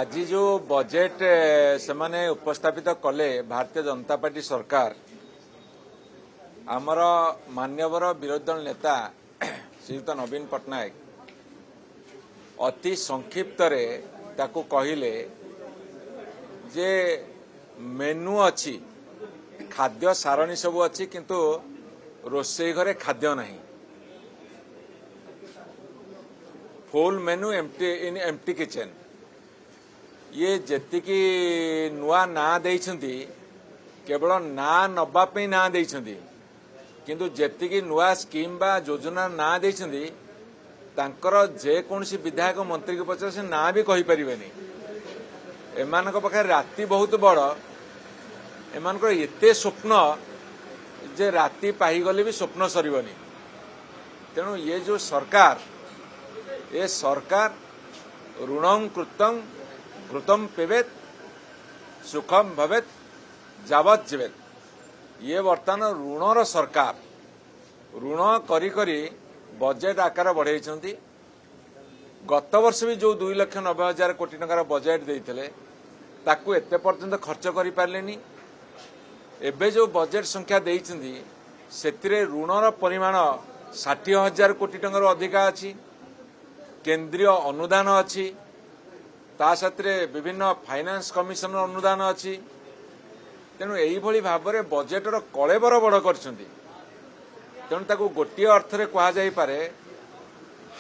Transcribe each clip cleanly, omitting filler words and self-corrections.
आज जो बजेट से माने उपस्थापित कले भारतीय जनता पार्टी सरकार आमर मान्यवर विरोधी दल नेता श्रीयुक्त नवीन पट्टनायक अति संक्षिप्त रे ताकू कहिले जे मेनू अच्छी खाद्य सारणी सब अच्छी किंतु रोषेई घरे खाद्य नहीं फुल मेनू एम्प्टी किचन ये जेतिकी नुआ ना देइछंती केवल ना नबापी ना देइछंती किंतु जेतिकी नुआ स्कीम बा योजना ना देइछंती तांकर जे कोनसी विधायक मंत्री के पचार से ना भी कहि परिबेनी एमानक पाखे राति बहुत बड़ एमानक एते स्वप्न जे राति पाही गले भी स्वप्न सरीबनी तेणु ये जो सरकार ये सरकार ऋणं कृतम पिबेत सुखम भवेत जावत जीवेत ये बर्तमान ऋणर सरकार ऋण करी करी बजेट आकार बढ़ाई गत वर्ष भी जो 2,90,000 कोटी टंकार बजेट देते ताकू एते पर्यंत खर्च करि पारलेनी एबे जो बजेट संख्या देइछंती सेतिरे ऋणर परिमाण 60,000 कोटी टंकार अधिका अछि केंद्रीय अनुदान अछि ता साथरे विभिन्न फाइनेंस कमिशन अनुदान अछि तेणु एई भली भाबरे बजेटर कलेबर बड़ करछंती तेणु ताकू गोटिए अर्थरे कहा जाई पारे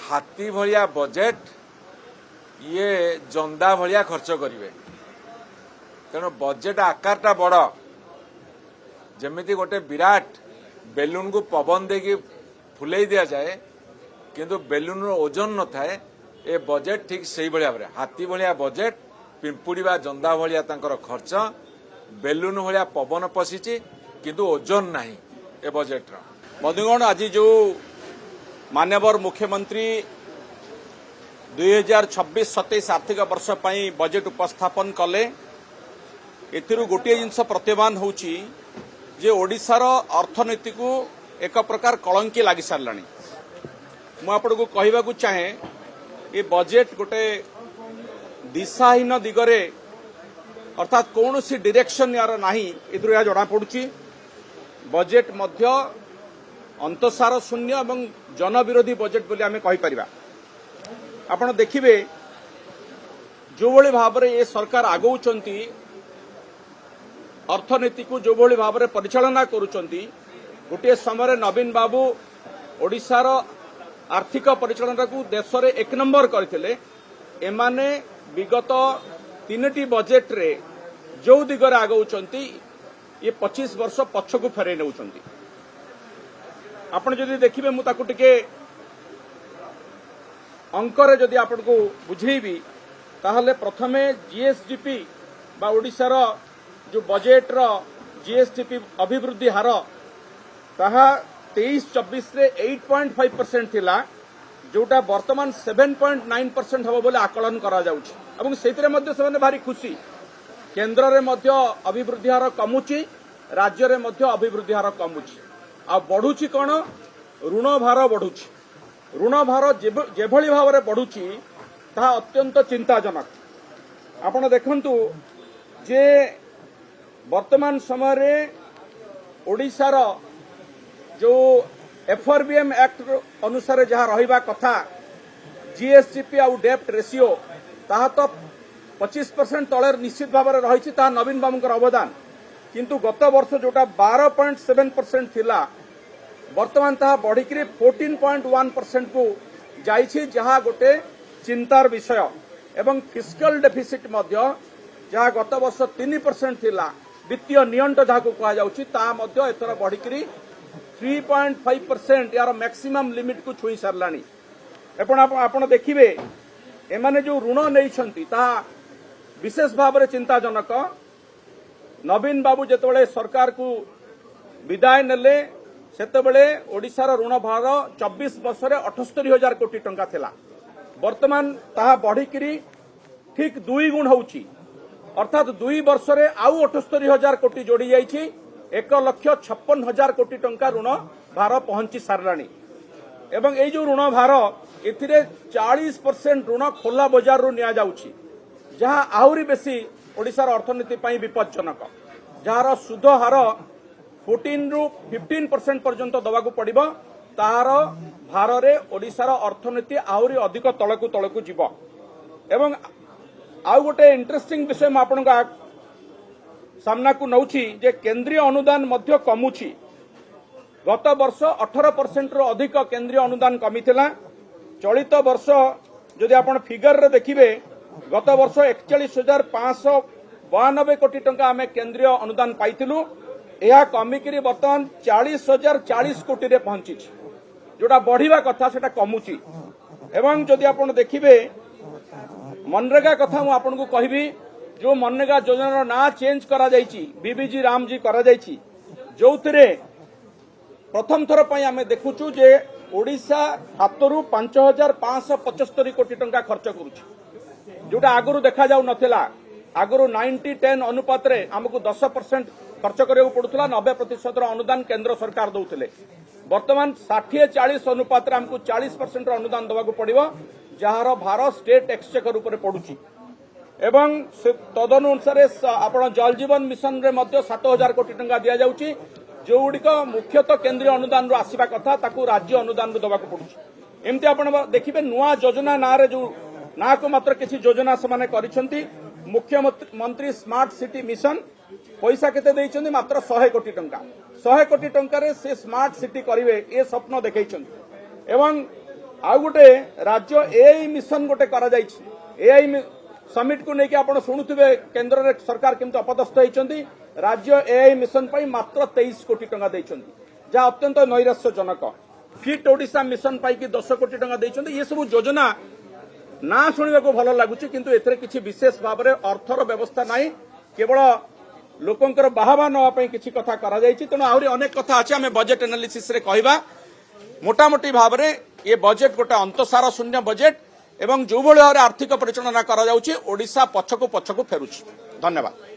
हाथी भलिया बजेट ये जंदा भलिया खर्च करिवे तेणु बजेट आकारटा बड़ जेमिति गोटे विराट बेलून को पवन देकी फुलेई दिया जाए किंतु बेलून ओजन न थाए ए बजेट ठीक से भाया हाथी भाया बजेट पिंपुड़ी जंदा भाया खर्च बेलून भाया पवन पशिची किंतु ओजन नहीं ए बजेट बंधुगण आज जो माननीय मुख्यमंत्री 2026-27 आर्थिक वर्ष पर बजेट उपस्थापन कले एथिरु गोटे जिनस प्रत्यमान होउची जे ओडिशार अर्थनीति को एक प्रकार कलंकी लागि सारलानी मु आपको कहबा को चाहे ये बजेट गोटे दिशाहीन दिगरे अर्थात कौन सी डायरेक्शन यार नाही एथुर या जणा पडुची बजेट मध्य अंतसार शून्य एवं जनविरोधी बजेट बोली आमे कहि परिबा आपण देखिबे जो भली भाबरे ये सरकार आगौचंती अर्थनीति को जो भली भाबरे परिचालना करूचंती गोटे समय नवीन बाबू ओडिशार आर्थिक परिचालना को देश में 1 नंबर करथिले एमाने विगत 3टी बजेट रे जो दिगरे आगौचंती ये 25 वर्ष पछकु फेरे नेउचंती आपण जदि देखिबे मु ताकु टिके अंकरे जदि आपण को बुझेबी ताहले प्रथमे जीएसडीपी बा ओडिशार जो बजेट रो जीएसडीपी अभिवृद्धि हार ताहा 23-24 रे 8.5% थिला जोटा वर्तमान 7.9% हबो बोले आकलन करा जाउची एवं सेतिरे मध्ये सेमाने भारी खुशी केंद्र रे मध्ये अभिवृद्धि हार कमुची राज्य रे मध्ये अभिवृद्धि हार कमुची आ बढ़ुची कोन ऋण भार बढ़ुची ऋण भार जेभली भाव रे बढ़ुची ता अत्यंत चिंताजनक आपण देखंतु जे वर्तमान समय रे ओडिशार जो एफआरबीएम एक्ट अनुसार जहाँ रहिबा कथा जीएसडीपी आउ डेप्ट रेशियो ताहा तो 25% तले निश्चित भाव में रही नवीन बाबूंकर अवदान किंतु गत वर्ष जोटा 12.7% थिला वर्तमान ताहा बढ़िकी 14.1% को जाइछि जहाँ गोटे चिंतार विषय एवं फिस्कल डेफिसिट मध्य जहाँ गत वर्ष 3% थिला वित्तीय नियंट जहाँ को कहा जाउछि ता मध्य एथर बढ़िकी 3.5% यार मैक्सिमम लिमिट को छुई सारलानी आपण देखिबे एमाने जो ऋण नैछंती ता विशेष भाव में चिंताजनक नवीन बाबू जेतेबेले सरकार को विदाय नेले सेतेबेले ओडिशार ऋण भार 24 वर्ष रे 78,000 कोटी टंका थिला वर्तमान ताहा बढ़िकी ठीक 2 गुण होउची अर्थात 2 वर्ष रे आउ 78,000 कोटी जोड़ी जाइछि 1,56,000 कोटी टंका ऋण भार पहुंची सारलानी एवं ये जो ऋण भार एथिरे 40% ऋण खोला बजार रू निया जाउछि जहाँ आहुरी बेसी ओडिशार अर्थनीति ପାଇଁ विपज्जनक जार सुध हार 14 रु 15% पर्यंत दवाकू पड़िबो तार भारे ओडिशार अर्थनीति आहुरी अधिक तलकू जीव एवं आउ गोटे इंटरेस्टिंग विषय मैं आपन सामना को नौछि जे केंद्रीय अनुदान मध्य कमुछि गत वर्ष 18% रु अधिक केंद्रीय अनुदान कमी थिला चलित वर्ष जदि आपण फिगर रे देखिबे गत वर्ष 41,592 कोटी टंका आमे केंद्रीय अनुदान पाइथिलु यह कमिकरी बर्तमान 40,040 कोटी रे पहुंची जोटा बढ़िबा कथा सेटा कमुची एवं जदि आपण देखिबे मनरेगा कथा मु आपन को कहबी जो मनरेगा योजना ना चेंज करा जायछि बीबीजी रामजी करा जायछि जोथिरे प्रथम थर पई आमे देखुछु जे ओडिशा हातरू 5,575 कोटी टंका खर्च करूछि जोटा आगुरु देखा जाउ नथिला आगुरु 90-10 अनुपात रे हमकु 10% खर्च करियो पडुतला 90% अनुदान केंद्र सरकार दउथिले वर्तमान 60-40 अनुपात रे हमकु 40% अनुदान दबाकू पड़िबो जहार भार स्टेट एक्सचेकर ऊपर पडुछि एवं तदनुसार आपण जल जीवन मिशन रे मध्य 7,000 कोटी टंका दिया जाउछि जोगुड़िक मुख्यतः केंद्रीय अनुदान रू आसवा कथा ताकू राज्य अनुदान रू दबाकू पड़ुछि एमती आपण देखिबे नुआ योजना ना रे जो ना को मात्र किसी योजना से करिसेंती मुख्यमंत्री स्मार्ट सिटी मिशन पैसा केते देइछन्ती मात्र 100 कोटी टंका 100 कोटी टंका रे से स्मार्ट सिटी करिवे ए स्वप्न देखैछन्ती एवं आ गोटे राज्य एआई मिशन गोटे करा जाइछि एआई समिट को लेकिन आपण शुणुथिबे केंद्र रे सरकार केमते अपदस्थ होइछन्ती राज्य एआई मिशन पई मात्र 23 कोटी टंका देइछन्ती जा अत्यंत नैराश्यजनक फिट ओडिशा मिशन पई कि 10 कोटी टंका देइछन्ती ये सब योजना ना शुणिबा को भलो लागुछि किंतु एथरे किछि विशेष भाव रे अर्थर व्यवस्था नाही केवल लोकंकर बाहाबा नवा पई किछि कथा करा जाइछि तेनु आहुरी अनेक कथा अछि हमें बजेट एनालिसिस रे कहबा मोटामोटी भाव रे ये बजेट गोटे अंतसार शून्य बजेट एवं जो भाव आर्थिक परिचालना करा जाउछि ओडिशा पछकु फेरुछि धन्यवाद।